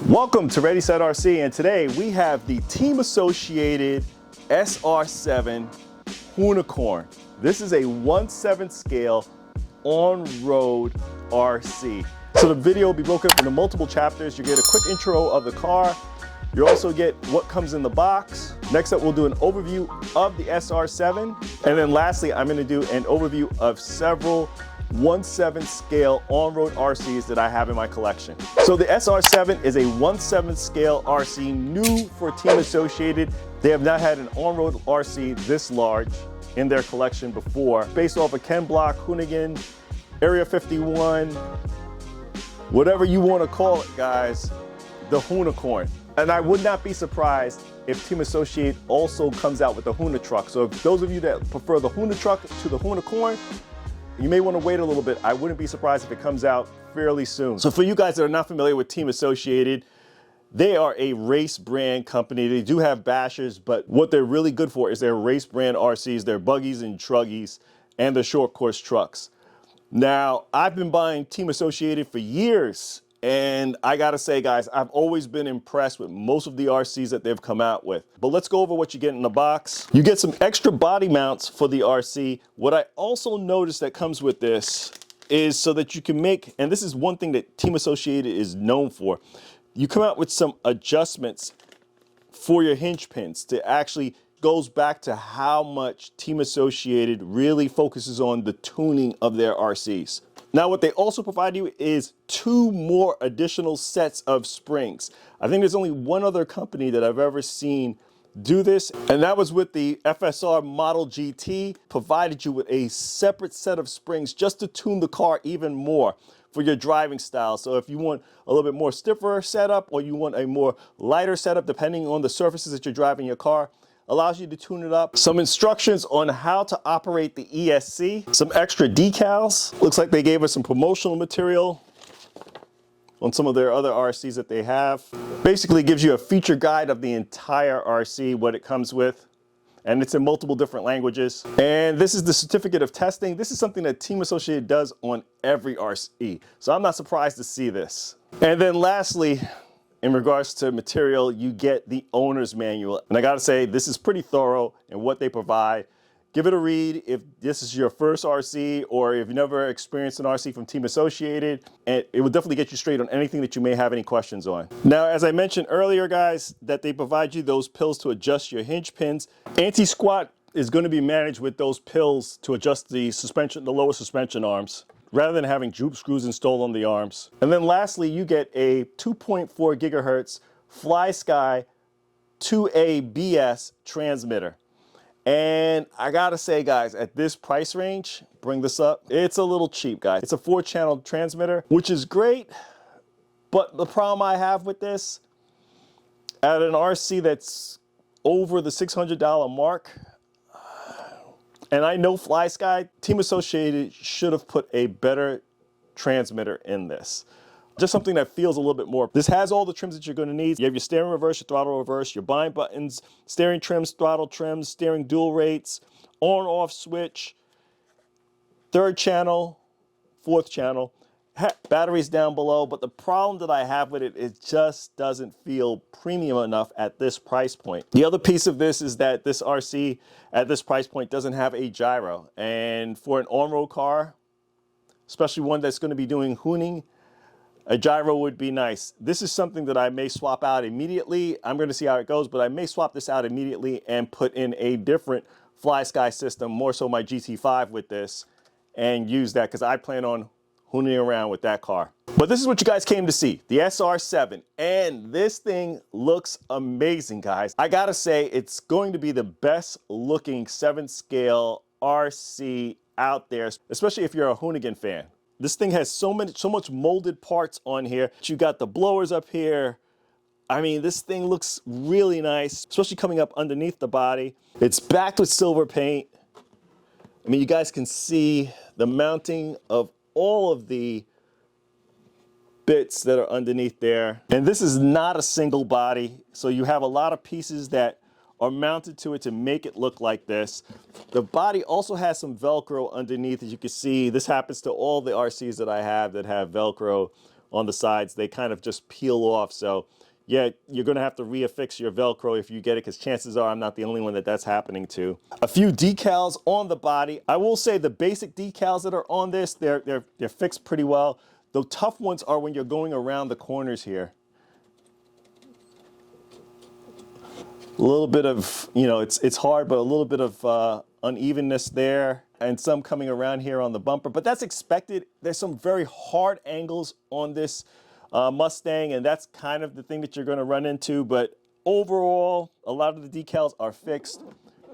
Welcome to Ready Set RC, and today we have the Team Associated SR7 Hoonicorn. This is a 1/7 scale on-road RC. So the video will be broken up into multiple chapters. You get a quick intro of the car. You also get what comes in the box. Next up, we'll do an overview of the SR7. And then lastly, I'm gonna do an overview of several 1/7 scale on-road RCs that I have in my collection. So the SR7 is a 1/7 scale RC, new for Team Associated. They have not had an on-road RC this large in their collection before. Based off a Ken Block, Hoonigan, Area 51, whatever you want to call it, guys, the Hoonicorn. And I would not be surprised if Team Associated also comes out with the Hoona truck. So if those of you that prefer the Hoona truck to the Hoonicorn, you may want to wait a little bit. I wouldn't be surprised if it comes out fairly soon. So for you guys that are not familiar with Team Associated, they are a race brand company. They do have bashers, but what they're really good for is their race brand RCs, their buggies and truggies, and the short course trucks. Now, I've been buying Team Associated for years, and I gotta say, guys, I've always been impressed with most of the RCs that they've come out with. But let's go over what you get in the box. You get some extra body mounts for the RC. What I also noticed that comes with this is so that you can make, and this is one thing that Team Associated is known for, you come out with some adjustments for your hinge pins to actually goes back to how much Team Associated really focuses on the tuning of their RCs. Now, what they also provide you is 2 more additional sets of springs. I think there's only one other company that I've ever seen do this, and that was with the FSR Model GT, provided you with a separate set of springs just to tune the car even more for your driving style. So if you want a little bit more stiffer setup or you want a more lighter setup, depending on the surfaces that you're driving your car, allows you to tune it up. Some instructions on how to operate the ESC, some extra decals. Looks like they gave us some promotional material on some of their other RCs that they have. Basically gives you a feature guide of the entire RC, what it comes with, and it's in multiple different languages. And this is the certificate of testing. This is something that Team Associated does on every RC, so I'm not surprised to see this. And then lastly, in regards to material, you get the owner's manual. And I gotta say, this is pretty thorough in what they provide. Give it a read if this is your first RC or if you've never experienced an RC from Team Associated, and it will definitely get you straight on anything that you may have any questions on. Now, as I mentioned earlier, guys, that they provide you those pills to adjust your hinge pins. Anti-squat is gonna be managed with those pills to adjust the suspension, the lower suspension arms, rather than having droop screws installed on the arms. And then lastly, you get a 2.4 gigahertz FlySky 2ABS transmitter. And I gotta say, guys, at this price range, bring this up, it's a little cheap, guys. It's a 4-channel transmitter, which is great, but the problem I have with this, at an RC that's over the $600 mark, and I know FlySky, Team Associated should have put a better transmitter in this. Just something that feels a little bit more. This has all the trims that you're going to need. You have your steering reverse, your throttle reverse, your bind buttons, steering trims, throttle trims, steering dual rates, on-off switch, 3rd channel, 4th channel. Batteries down below, but the problem that I have with it, it just doesn't feel premium enough at this price point. The other piece of this is that this RC at this price point doesn't have a gyro, and for an on-road car, especially one that's going to be doing hooning, a gyro would be nice. This is something that I may swap out immediately. I'm going to see how it goes, but I may swap this out immediately and put in a different FlySky system, more so my GT5 with this, and use that because I plan on hooning around with that car. But this is what you guys came to see, the SR7, and this thing looks amazing, guys. I gotta say, it's going to be the best looking 7 scale RC out there, especially if you're a Hoonigan fan. This thing has so much molded parts on here. You got the blowers up here. I mean, this thing looks really nice, especially coming up underneath the body. It's backed with silver paint. I mean, you guys can see the mounting of all of the bits that are underneath there. And this is not a single body, so you have a lot of pieces that are mounted to it to make it look like this. The body also has some Velcro underneath, as you can see. This happens to all the RCs that I have that have Velcro on the sides. They kind of just peel off. So yeah, you're going to have to reaffix your Velcro if you get it, because chances are I'm not the only one that's happening to. A few decals on the body. I will say the basic decals that are on this, they're fixed pretty well. The tough ones are when you're going around the corners here. A little bit of, you know, it's hard, but a little bit of unevenness there, and some coming around here on the bumper, but that's expected. There's some very hard angles on this Mustang, and that's kind of the thing that you're going to run into. But overall, a lot of the decals are fixed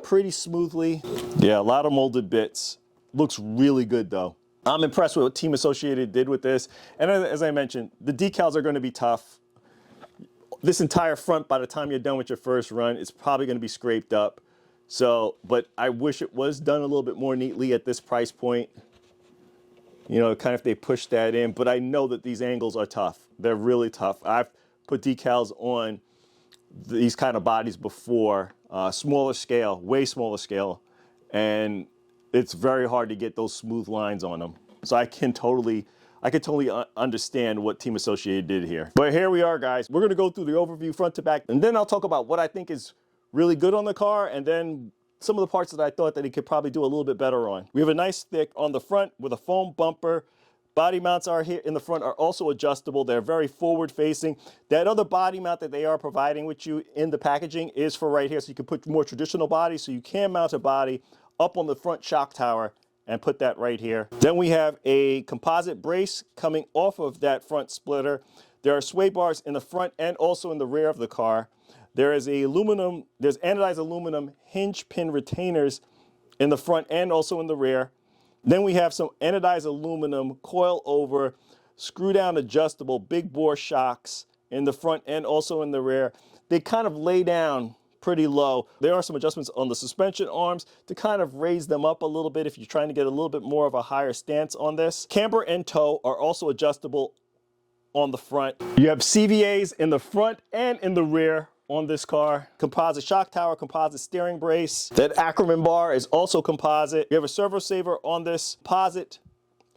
pretty smoothly. Yeah, a lot of molded bits. Looks really good though. I'm impressed with what Team Associated did with this. And as I mentioned, the decals are going to be tough. This entire front, by the time you're done with your first run, it's probably going to be scraped up. So, but I wish it was done a little bit more neatly at this price point. You know, kind of if they push that in, but I know that these angles are tough. They're really tough. I've put decals on these kind of bodies before, smaller scale, way smaller scale, and it's very hard to get those smooth lines on them. So I can totally understand what Team Associated did here. But here we are, guys. We're gonna go through the overview front to back, and then I'll talk about what I think is really good on the car, and then some of the parts that I thought that he could probably do a little bit better on. We have a nice thick on the front with a foam bumper. Body mounts are here in the front are also adjustable. They're very forward facing. That other body mount that they are providing with you in the packaging is for right here, so you can put more traditional bodies, so you can mount a body up on the front shock tower and put that right here. Then we have a composite brace coming off of that front splitter. There are sway bars in the front and also in the rear of the car. There's anodized aluminum hinge pin retainers in the front and also in the rear. Then we have some anodized aluminum coil over, screw down adjustable big bore shocks in the front and also in the rear. They kind of lay down pretty low. There are some adjustments on the suspension arms to kind of raise them up a little bit if you're trying to get a little bit more of a higher stance on this. Camber and toe are also adjustable on the front. You have CVAs in the front and in the rear on this car. Composite shock tower, composite steering brace. That Arrma bar is also composite. You have a servo saver on this, composite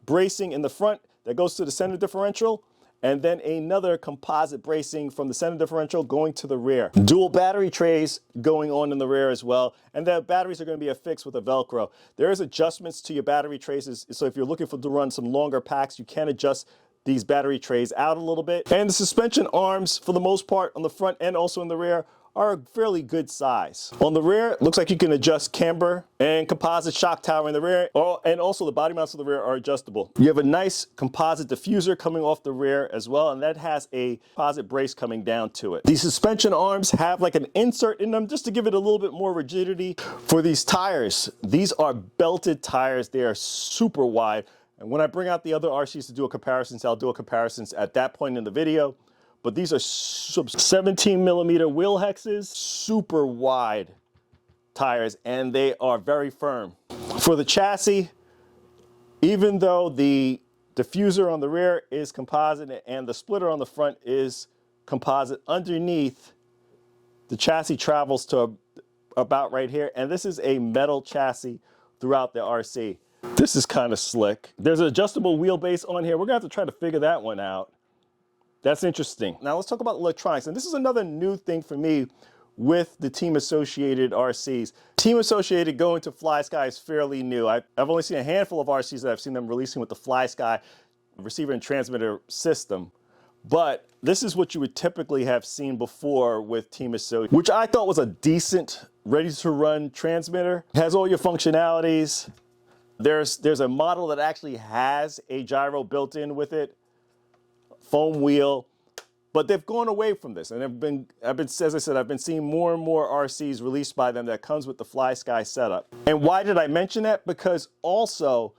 bracing in the front that goes to the center differential, and then another composite bracing from the center differential going to the rear. Dual battery trays going on in the rear as well, and the batteries are going to be affixed with a Velcro. There is adjustments to your battery trays, so if you're looking to run some longer packs, you can adjust these battery trays out a little bit. And the suspension arms, for the most part, on the front and also in the rear, are a fairly good size. On the rear, it looks like you can adjust camber and composite shock tower in the rear, and also the body mounts of the rear are adjustable. You have a nice composite diffuser coming off the rear as well, and that has a composite brace coming down to it. These suspension arms have like an insert in them just to give it a little bit more rigidity. For these tires, these are belted tires. They are super wide. And when I bring out the other RCs to do a comparison, I'll do a comparison at that point in the video. But these are 17 millimeter wheel hexes, super wide tires, and they are very firm. For the chassis, even though the diffuser on the rear is composite and the splitter on the front is composite, underneath, the chassis travels to about right here. And this is a metal chassis throughout the RC. This is kind of slick. There's an adjustable wheelbase on here. We're gonna have to try to figure that one out. That's interesting. Now let's talk about electronics. And this is another new thing for me with the Team Associated RCs. Team Associated going to FlySky is fairly new. I've only seen a handful of RCs that I've seen them releasing with the FlySky receiver and transmitter system. But this is what you would typically have seen before with Team Associated, which I thought was a decent, ready to run transmitter. It has all your functionalities. There's a model that actually has a gyro built in with it, foam wheel, but they've gone away from this. And as I said, I've been seeing more and more RCs released by them that comes with the FlySky setup. And why did I mention that? Because also,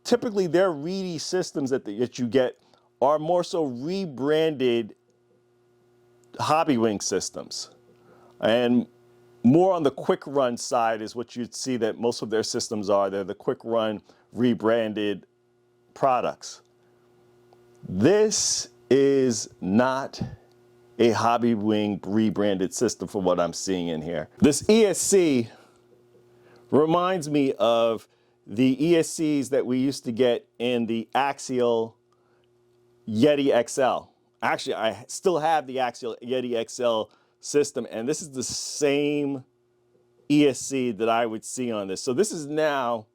typically their reedy systems that you get are more so rebranded hobby wing systems. And more on the quick run side is what you'd see that most of their systems are. They're the quick run rebranded products. This is not a hobby wing rebranded system from what I'm seeing in here. This ESC reminds me of the ESCs that we used to get in the Axial Yeti XL. Actually, I still have the Axial Yeti XL system, and this is the same ESC that I would see on this. So this is now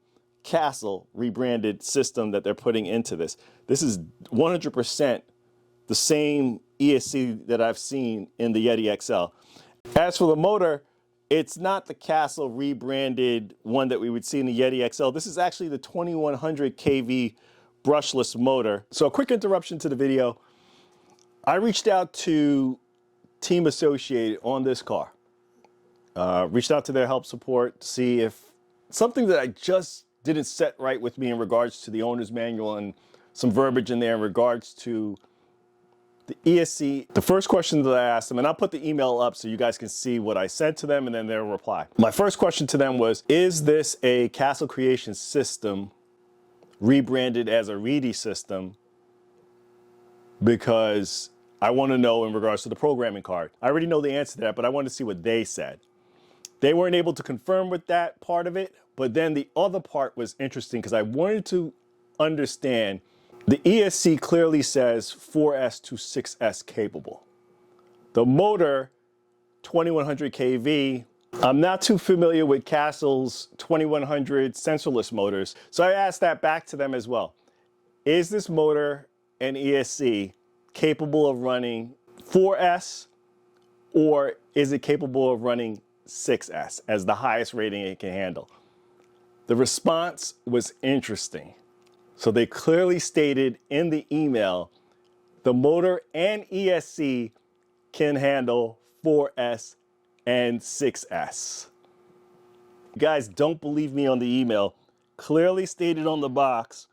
Castle rebranded system that they're putting into this. This is 100% the same ESC that I've seen in the Yeti XL. As for the motor, it's not the Castle rebranded one that we would see in the Yeti XL. This is actually the 2100 kV brushless motor. So a quick interruption to the video. I reached out to Team Associated on this car. Reached out to their help support to see if something that I just didn't set right with me in regards to the owner's manual and some verbiage in there in regards to the ESC. The first question that I asked them, and I'll put the email up so you guys can see what I said to them and then their reply. My first question to them was, is this a Castle Creation system rebranded as a Reedy system? Because I want to know in regards to the programming card. I already know the answer to that, but I wanted to see what they said. They weren't able to confirm with that part of it, but then the other part was interesting because I wanted to understand. The ESC clearly says 4S to 6S capable. The motor, 2100 kV, I'm not too familiar with Castle's 2100 sensorless motors, so I asked that back to them as well. Is this motor and ESC capable of running 4S, or is it capable of running 6S as the highest rating it can handle? The response was interesting. So they clearly stated in the email, the motor and ESC can handle 4S and 6S. You guys don't believe me on the email. Clearly stated on the box,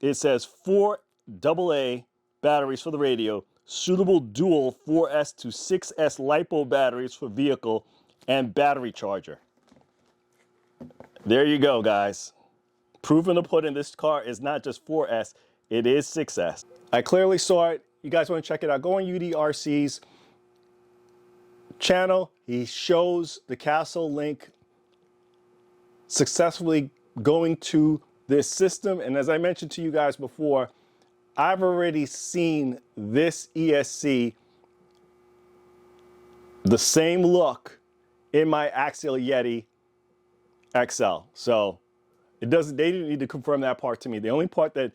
it says 4 AA batteries for the radio, suitable dual 4S to 6S LiPo batteries for vehicle, and battery charger. There you go, guys. Proof in the pudding, this car is not just 4S, it is 6S. I clearly saw it. You guys want to check it out, go on UDRC's channel. He shows the Castle link successfully going to this system. And as I mentioned to you guys before, I've already seen this ESC, the same look in my Axial Yeti XL. So they didn't need to confirm that part to me. The only part that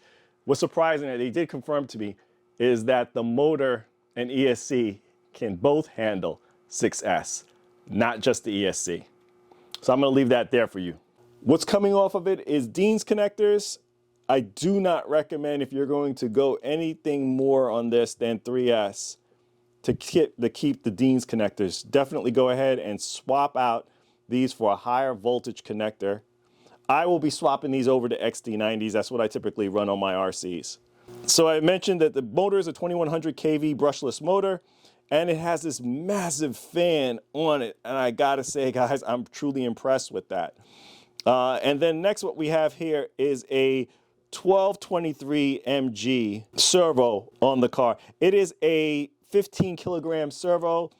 was surprising that they did confirm to me is that the motor and ESC can both handle 6S, not just the ESC. So I'm gonna leave that there for you. What's coming off of it is Dean's connectors. I do not recommend, if you're going to go anything more on this than 3S, to keep the Dean's connectors. Definitely go ahead and swap out these for a higher voltage connector. I will be swapping these over to XD90s. That's what I typically run on my RCs. So I mentioned that the motor is a 2100 kV brushless motor, and it has this massive fan on it. And I gotta say, guys, I'm truly impressed with that. And then next, what we have here is a 1223 MG servo on the car. It is a 15 kilogram servo.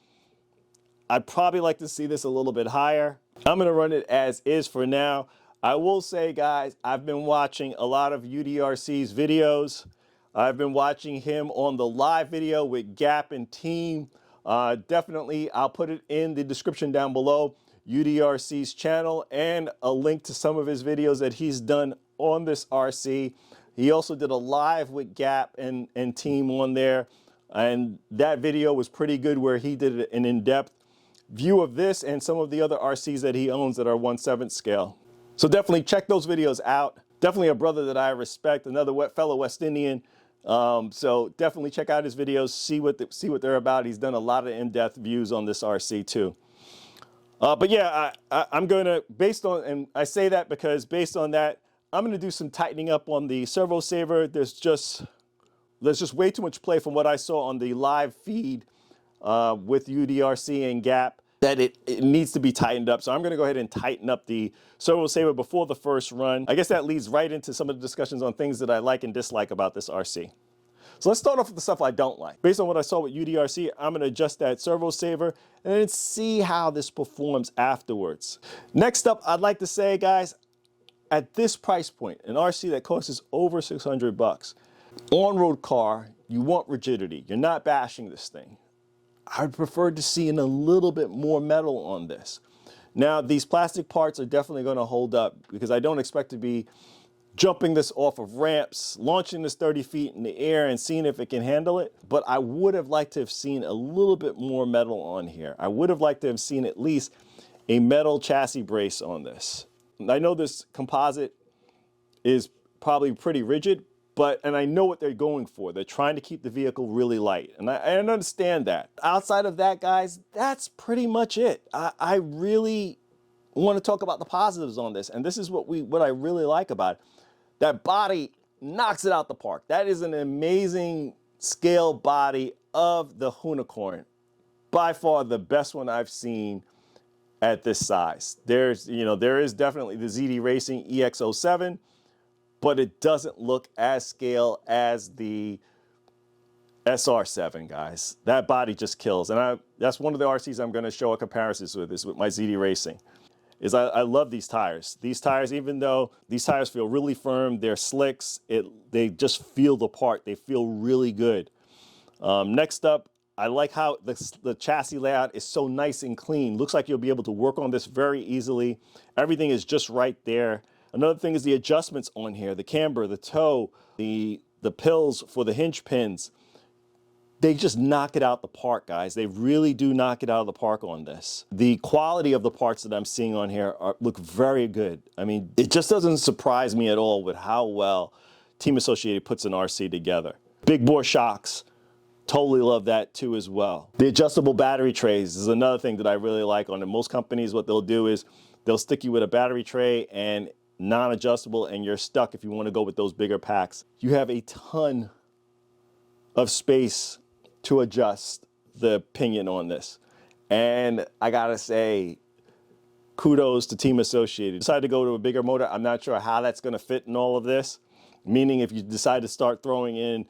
I'd probably like to see this a little bit higher. I'm gonna run it as is for now. I will say, guys, I've been watching a lot of UDRC's videos. I've been watching him on the live video with Gap and Team. Definitely, I'll put it in the description down below, UDRC's channel, and a link to some of his videos that he's done on this RC. He also did a live with Gap and Team on there, and that video was pretty good, where he did an in-depth view of this and some of the other RCs that he owns that are 1/7 scale. So definitely check those videos out. Definitely a brother that I respect, another fellow West Indian. So definitely check out his videos, see what they're about. He's done a lot of in-depth views on this RC too. But yeah, I'm going to, based on, and I say that because based on that, I'm going to do some tightening up on the servo saver. There's just way too much play from what I saw on the live feed with UDRC and Gap, that it needs to be tightened up. So I'm gonna go ahead and tighten up the servo saver before the first run. I guess that leads right into some of the discussions on things that I like and dislike about this RC. So let's start off with the stuff I don't like. Based on what I saw with UDRC, I'm gonna adjust that servo saver and then see how this performs afterwards. Next up, I'd like to say, guys, at this price point, an RC that costs over 600 bucks, on-road car, You want rigidity. You're not bashing this thing. I'd prefer to see a little bit more metal on this. Now, these plastic parts are definitely going to hold up because I don't expect to be jumping this off of ramps, launching this 30 feet in the air and seeing if it can handle it. But I would have liked to have seen a little bit more metal on here. I would have liked to have seen at least a metal chassis brace on this. I know this composite is probably pretty rigid, and I know what they're going for. They're trying to keep the vehicle really light, and I understand that. Outside of that, guys, that's pretty much it. I really want to talk about the positives on this, and this is what I really like about it. That body knocks it out the park. That is an amazing scale body of the Hoonicorn. By far the best one I've seen at this size. There is definitely the ZD Racing EX07, but it doesn't look as scale as the SR7, guys. That body just kills. And that's one of the RCs I'm going to show a comparison with, is with my ZD Racing. I love these tires. These tires, even though these tires feel really firm, they're slicks, they just feel the part. They feel really good. Next up, I like how the chassis layout is so nice and clean. Looks like you'll be able to work on this very easily. Everything is just right there. Another thing is the adjustments on here, the camber, the toe, the pills for the hinge pins. They just knock it out the park, guys. They really do knock it out of the park on this. The quality of the parts that I'm seeing on here look very good. I mean, it just doesn't surprise me at all with how well Team Associated puts an RC together. Big bore shocks, totally love that too as well. The adjustable battery trays is another thing that I really like on it. Most companies, what they'll do is they'll stick you with a battery tray and non-adjustable, and you're stuck if you want to go with those bigger packs. You have a ton of space to adjust the pinion on this. And I gotta say, kudos to Team Associated. Decided to go to a bigger motor. I'm not sure how that's gonna fit in all of this. Meaning if you decide to start throwing in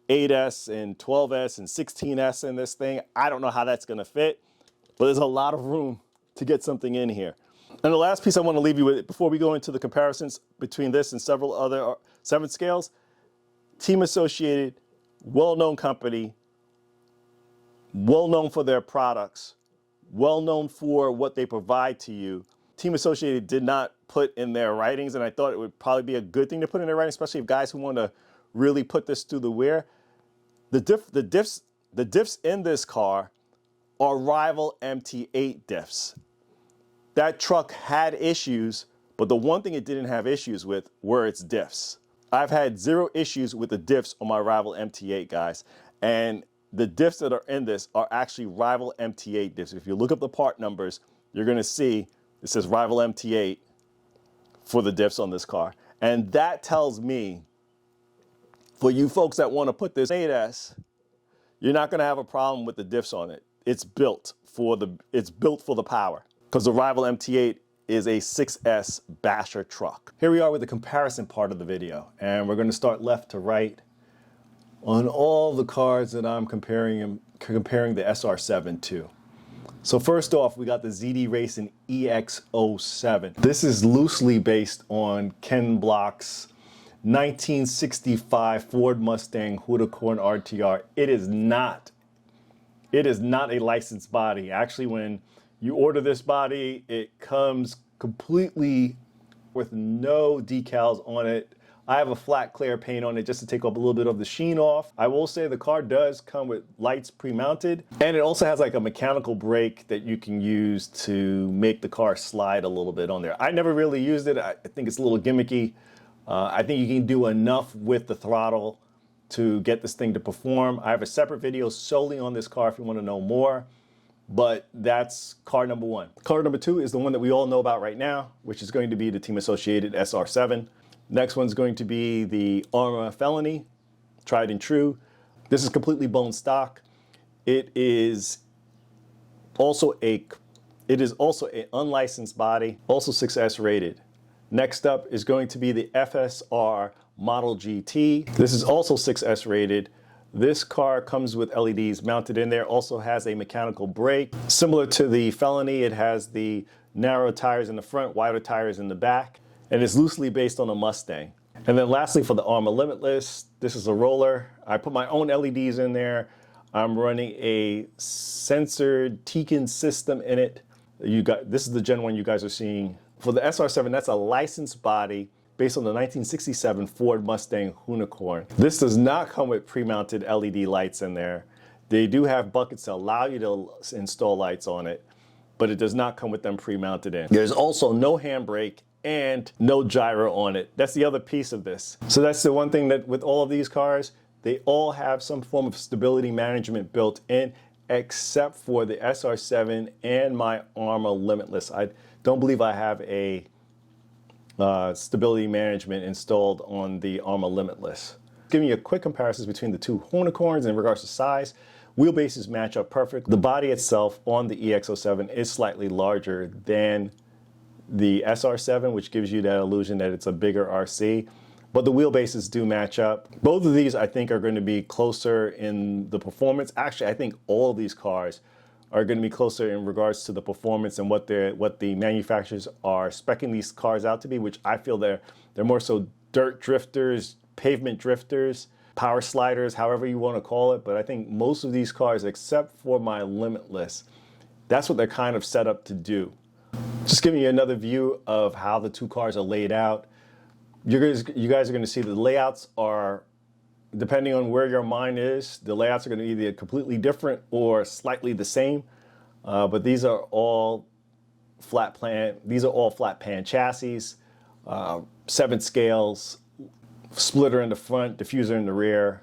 8S and 12S and 16S in this thing, I don't know how that's gonna fit, but there's a lot of room to get something in here. And the last piece I wanna leave you with before we go into the comparisons between this and several other 7 scales, Team Associated, well-known company, well-known for their products, well-known for what they provide to you. Team Associated did not put in their writings, and I thought it would probably be a good thing to put in their writing, especially if guys who want to really put this through the wear. The diffs in this car are rival MT8 diffs. That truck had issues, but the one thing it didn't have issues with were its diffs. I've had 0 issues with the diffs on my rival MT8, guys, and the diffs that are in this are actually rival MT8 diffs. If you look up the part numbers, you're going to see it says rival MT8 for the diffs on this car. And that tells me, for you folks that want to put this 8S, you're not going to have a problem with the diffs on it. It's built for the power, because the rival MT8 is a 6S basher truck. Here we are with the comparison part of the video, and we're going to start left to right on all the cars that I'm comparing the SR7 to. So first off, we got the ZD Racing EX07. This is loosely based on Ken Block's 1965 Ford Mustang Hoonicorn RTR. It is not a licensed body. Actually, when you order this body, it comes completely with no decals on it. I have a flat clear paint on it just to take up a little bit of the sheen off. I will say the car does come with lights pre-mounted, and it also has like a mechanical brake that you can use to make the car slide a little bit on there. I never really used it. I think it's a little gimmicky. I think you can do enough with the throttle to get this thing to perform. I have a separate video solely on this car if you want to know more, but that's car number 1. Car number 2 is the one that we all know about right now, which is going to be the Team Associated SR7. Next one's going to be the Arrma Felony, tried and true. This is completely bone stock. It is also an unlicensed body, also 6S rated. Next up is going to be the FSR Model GT. This is also 6S rated. This car comes with LEDs mounted in there, also has a mechanical brake. Similar to the Felony, it has the narrow tires in the front, wider tires in the back, and it's loosely based on a Mustang. And then lastly, for the Arrma Limitless, this is a roller. I put my own LEDs in there. I'm running a censored Tekin system in it. This is the Gen 1 you guys are seeing. For the SR7, that's a licensed body based on the 1967 Ford Mustang Hoonicorn. This does not come with pre-mounted LED lights in there. They do have buckets to allow you to install lights on it, but it does not come with them pre-mounted in. There's also no handbrake and no gyro on it. That's the other piece of this. So that's the one thing that with all of these cars, they all have some form of stability management built in, except for the SR7 and my Arrma Limitless. I don't believe I have a stability management installed on the Arrma Limitless. Giving you a quick comparison between the two Hoonicorns in regards to size. Wheelbases match up perfect. The body itself on the EX07 is slightly larger than the SR7, which gives you that illusion that it's a bigger RC, but the wheelbases do match up. Both of these I think are going to be closer in the performance. Actually, I think all of these cars are going to be closer in regards to the performance and what the manufacturers are speccing these cars out to be, which I feel they're more so dirt drifters, pavement drifters, power sliders, however you want to call it. But I think most of these cars, except for my Limitless, that's what they're kind of set up to do. Just giving you another view of how the two cars are laid out. You guys are going to see the layouts are, depending on where your mind is, the layouts are going to be either completely different or slightly the same. But these are all flat pan chassis, 7 scales, splitter in the front, diffuser in the rear.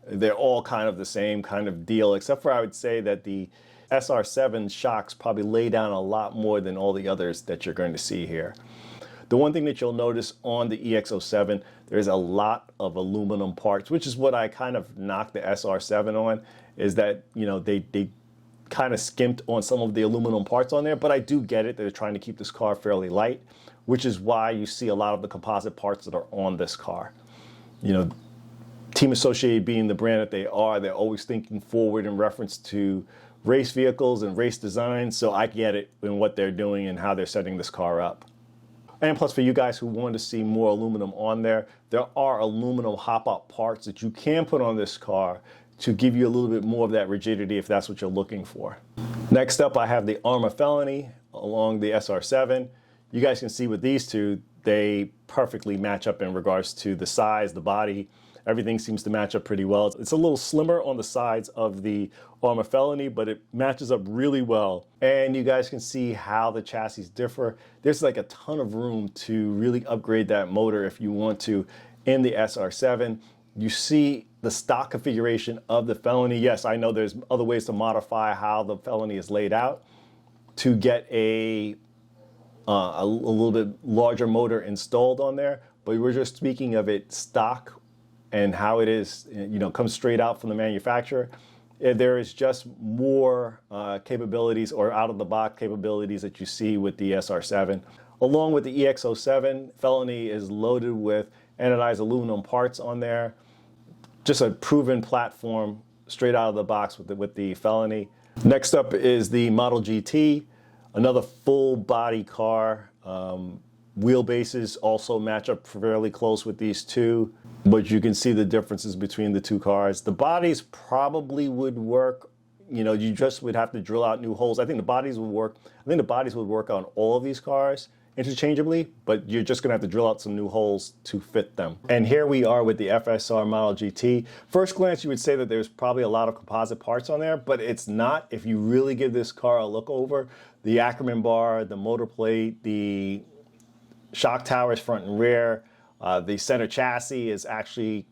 They're all kind of the same kind of deal, except for I would say that the SR7 shocks probably lay down a lot more than all the others that you're going to see here. The one thing that you'll notice on the EX07, there's a lot of aluminum parts, which is what I kind of knocked the SR7 on, is that, you know, they kind of skimped on some of the aluminum parts on there, but I do get it. They're trying to keep this car fairly light, which is why you see a lot of the composite parts that are on this car. You know, Team Associated being the brand that they are, they're always thinking forward in reference to race vehicles and race design, so I get it in what they're doing and how they're setting this car up. And plus, for you guys who want to see more aluminum on there, there are aluminum hop-up parts that you can put on this car to give you a little bit more of that rigidity if that's what you're looking for. Next up, I have the Arrma Felony along the SR7. You guys can see with these two, they perfectly match up in regards to the size, the body. Everything seems to match up pretty well. It's a little slimmer on the sides of the Arrma Felony, but it matches up really well. And you guys can see how the chassis differ. There's like a ton of room to really upgrade that motor if you want to in the SR7. You see the stock configuration of the Felony. Yes, I know there's other ways to modify how the Felony is laid out to get a little bit larger motor installed on there, but we're just speaking of it stock and how it is, you know, comes straight out from the manufacturer. There is just more capabilities or out-of-the-box capabilities that you see with the SR7. Along with the EX07, Felony is loaded with anodized aluminum parts on there. Just a proven platform straight out of the box with the Felony. Next up is the Model GT, another full body car. Wheelbases also match up fairly close with these two, but you can see the differences between the two cars. The bodies probably would work, you know, you just would have to drill out new holes. I think the bodies would work. I think the bodies would work on all of these cars interchangeably, but you're just gonna have to drill out some new holes to fit them. And here we are with the FSR Model GT. First glance, you would say that there's probably a lot of composite parts on there, but it's not. If you really give this car a look over, the Ackerman bar, the motor plate, the shock towers front and rear, the center chassis is actually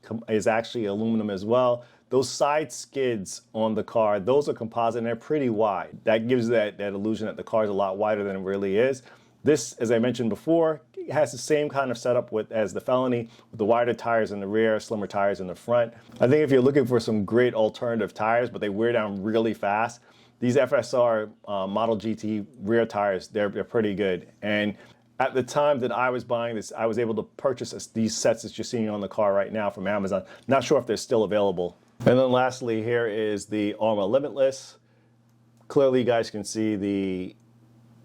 aluminum as well. Those side skids on the car, those are composite and they're pretty wide. That gives that illusion that the car is a lot wider than it really is. This, as I mentioned before, has the same kind of setup as the Felony, with the wider tires in the rear, slimmer tires in the front. I think if you're looking for some great alternative tires, but they wear down really fast, these FSR Model GT rear tires, they're pretty good. And at the time that I was buying this, I was able to purchase these sets that you're seeing on the car right now from Amazon. Not sure if they're still available. And then lastly, here is the Arrma Limitless. Clearly, you guys can see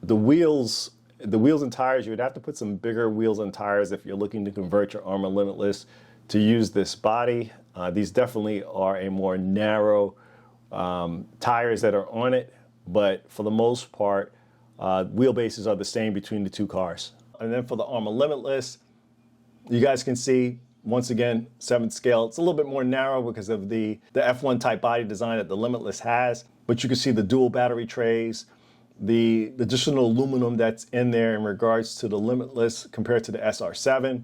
the wheels The wheels and tires, you would have to put some bigger wheels and tires if you're looking to convert your Arrma Limitless to use this body. These definitely are a more narrow tires that are on it, but for the most part, wheelbases are the same between the two cars. And then for the Arrma Limitless, you guys can see, once again, 7th scale. It's a little bit more narrow because of the F1 type body design that the Limitless has, but you can see the dual battery trays, the additional aluminum that's in there in regards to the Limitless compared to the SR7.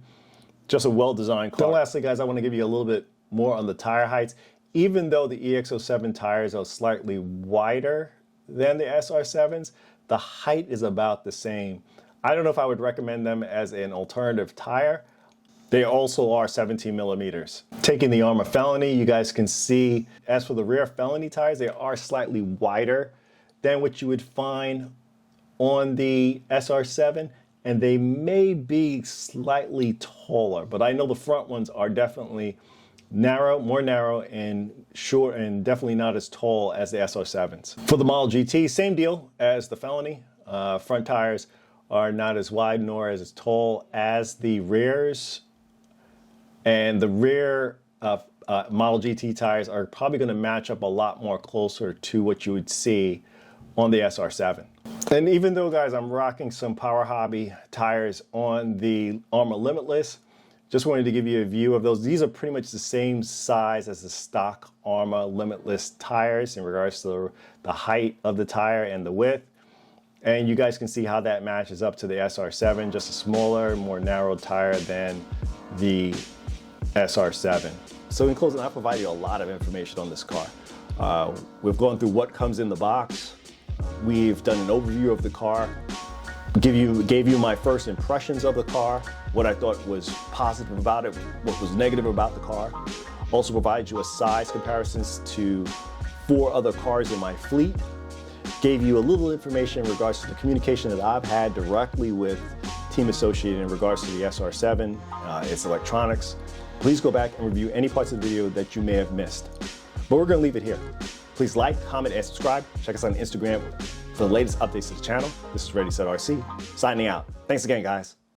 Just a well-designed car. Then lastly, guys, I want to give you a little bit more on the tire heights. Even though the EX07 tires are slightly wider than the SR7s, the height is about the same. I don't know if I would recommend them as an alternative tire. They also are 17 millimeters. Taking the Arrma Felony, you guys can see, as for the rear Felony tires, they are slightly wider than what you would find on the SR7, and they may be slightly taller, but I know the front ones are definitely narrow, more narrow and short, and definitely not as tall as the SR7s. For the Model GT, same deal as the Felony. Front tires are not as wide nor as tall as the rears. And the rear Model GT tires are probably going to match up a lot more closer to what you would see on the SR7. And even though, guys, I'm rocking some Power Hobby tires on the Arrma Limitless, just wanted to give you a view of those. These are pretty much the same size as the stock Arrma Limitless tires in regards to the height of the tire and the width. And you guys can see how that matches up to the SR7, just a smaller, more narrow tire than the SR7. So in closing, I provide you a lot of information on this car. We've gone through what comes in the box. We've done an overview of the car, gave you my first impressions of the car, what I thought was positive about it, what was negative about the car. Also provided you a size comparisons to 4 other cars in my fleet. Gave you a little information in regards to the communication that I've had directly with Team Associated in regards to the SR7, its electronics. Please go back and review any parts of the video that you may have missed. But we're going to leave it here. Please like, comment, and subscribe. Check us on Instagram for the latest updates to the channel. This is Ready Set RC, signing out. Thanks again, guys.